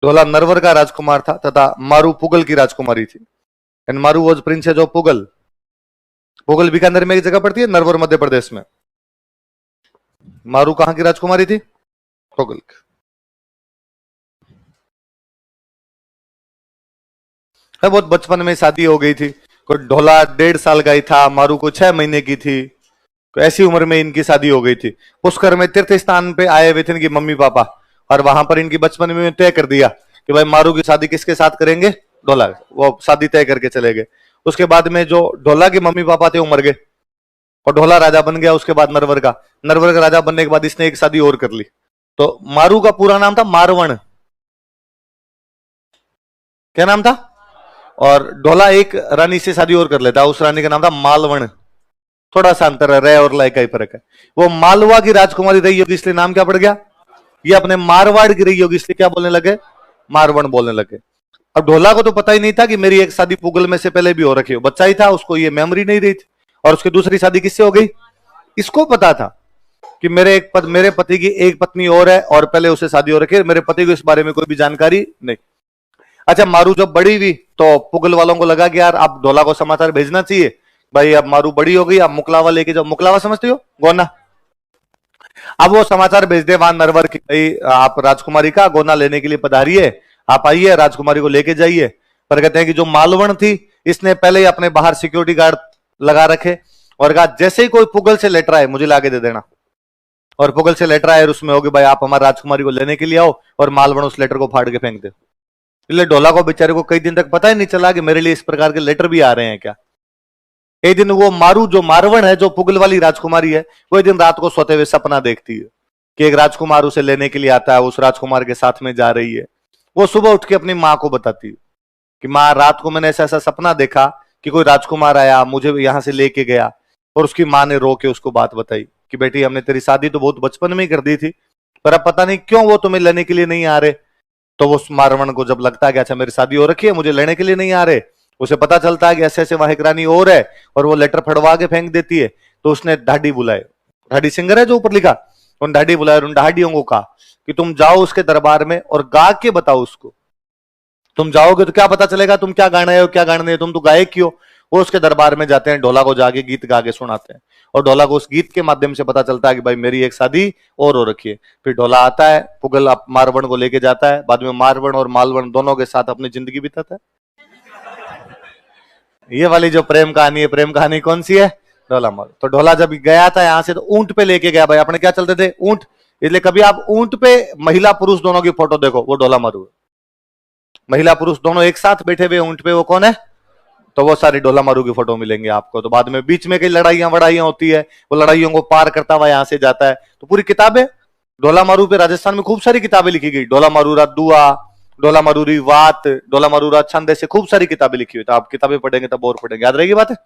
ढोला नरवर का राजकुमार था तथा मारू पुगल की राजकुमारी थी। एंड मारू वॉज प्रिंसेस ऑफ पुगल। पुगल बीकानेर में एक जगह पड़ती है, नरवर मध्य प्रदेश में। मारू कहां की राजकुमारी थी? पुगल की। बहुत बचपन में शादी हो गई थी। कोई ढोला 1.5 साल का ही था, मारू को 6 महीने की थी। तो ऐसी उम्र में इनकी शादी हो गई थी। पुष्कर में तीर्थ स्थान पे आए हुए थे इनकी मम्मी पापा, और वहां पर इनकी बचपन में तय कर दिया कि भाई मारू की शादी किसके साथ करेंगे? ढोला। वो शादी तय करके चले गए। उसके बाद में जो ढोला के मम्मी पापा थे वो मर गए और ढोला राजा बन गया। उसके बाद नरवर का राजा बनने के बाद इसने एक शादी और कर ली। तो मारू का पूरा नाम था मारवण। क्या नाम था? और ढोला एक रानी से शादी और कर लेता, उस रानी का नाम था मालवण। थोड़ा सा अंतर है, रे और लय का ही फर्क है। वो मालवा की राजकुमारी रही होगी इसलिए नाम क्या पड़ गया? ये अपने मारवाड़ की रही होगी इसलिए क्या बोलने लगे? मारवण बोलने लगे। अब ढोला को तो पता ही नहीं था कि मेरी एक शादी पुगल में से पहले भी हो रखी हो, बच्चा ही था, उसको ये मेमोरी नहीं रही थी। और उसकी दूसरी शादी किससे हो गई? इसको पता था कि मेरे पति की एक पत्नी और है और पहले उससे शादी हो रखी है, मेरे पति को इस बारे में कोई भी जानकारी नहीं। अच्छा, मारू जब बड़ी हुई तो पुगल वालों को लगा कि यार अब ढोला को समाचार भेजना चाहिए, भाई अब मारू बड़ी हो गई, अब मुकलावा लेके जाओ। मुकलावा समझते हो? गोना। अब वो समाचार भेज दे वहां नरवर की, भाई आप राजकुमारी का गोना लेने के लिए पधारिए, आप आइए राजकुमारी को लेके जाइए। पर कहते हैं कि जो मालवण थी इसने पहले ही अपने बाहर सिक्योरिटी गार्ड लगा रखे और कहा जैसे ही कोई पुगल से लेटर आए मुझे लाके दे देना। और पुगल से लेटर आए और उसमें होगी भाई आप हमारी राजकुमारी को लेने के लिए आओ, और मालवण उस लेटर को फाड़ के फेंक दे। इसलिए ढोला को बेचारे को कई दिन तक पता ही नहीं चला कि मेरे लिए इस प्रकार के लेटर भी आ रहे हैं क्या। एक दिन वो मारू जो मारवण है, जो पुगल वाली राजकुमारी है, वो एक दिन रात को सोते हुए सपना देखती है कि एक राजकुमार उसे लेने के लिए आता है, उस राजकुमार के साथ में जा रही है। वो सुबह उठ के अपनी माँ को बताती है कि माँ रात को मैंने ऐसा ऐसा सपना देखा कि कोई राजकुमार आया, मुझे यहां से लेके गया। और उसकी माँ ने रो के उसको बात बताई कि बेटी हमने तेरी शादी तो बहुत बचपन में ही कर दी थी, पर अब पता नहीं क्यों वो तुम्हें लेने के लिए नहीं आ रहे। तो वो मारवण को जब लगता है कि अच्छा मेरी शादी हो रखी है, मुझे लेने के लिए नहीं आ रहे, उसे पता चलता है कि ऐसे ऐसे वहां एक रानी और है और वो लेटर फड़वा के फेंक देती है। तो उसने ढाडी बुलाए, ढाडी सिंगर है जो ऊपर लिखा, उन ढाडी बुलाए, उन ढाडियों को कहा कि तुम जाओ उसके दरबार में और गा के बताओ उसको। तुम जाओगे तो क्या पता चलेगा तुम क्या गाना है और क्या गाना नहीं, तुम तो गायक ही हो। वो उसके दरबार में जाते हैं, ढोला को जाके गीत गा के सुनाते हैं और ढोला को उस गीत के माध्यम से पता चलता है कि भाई मेरी एक शादी और हो रखी है। फिर ढोला आता है, पुगल मारवण को लेके जाता है, बाद में मारवण और मालवण दोनों के साथ अपनी जिंदगी बिताता है। ये वाली जो प्रेम कहानी है, प्रेम कहानी कौन सी है? ढोला मारू। तो ढोला जब गया था यहां से तो ऊंट पे लेके गया, भाई अपने क्या चलते थे? ऊंट। इसलिए कभी आप ऊंट पे महिला पुरुष दोनों की फोटो देखो, वो ढोला मारू है। महिला पुरुष दोनों एक साथ बैठे हुए ऊंट पे, वो कौन है? तो वो सारी ढोला मारू की फोटो मिलेंगे आपको। तो बाद में बीच में कई लड़ाइयां वड़ाइयां होती है, वो लड़ाइयों को पार करता हुआ यहां से जाता है। तो पूरी किताबें ढोला मारू पे राजस्थान में खूब सारी किताबें लिखी गई, ढोला मारूरा दुआ, ढोला मारूरी वात, ढोला मारूरा छंद, ऐसे खूब सारी किताबें लिखी हुई। तो आप किताबें पढ़ेंगे तब और पढ़ेंगे, याद रहेगी बात है।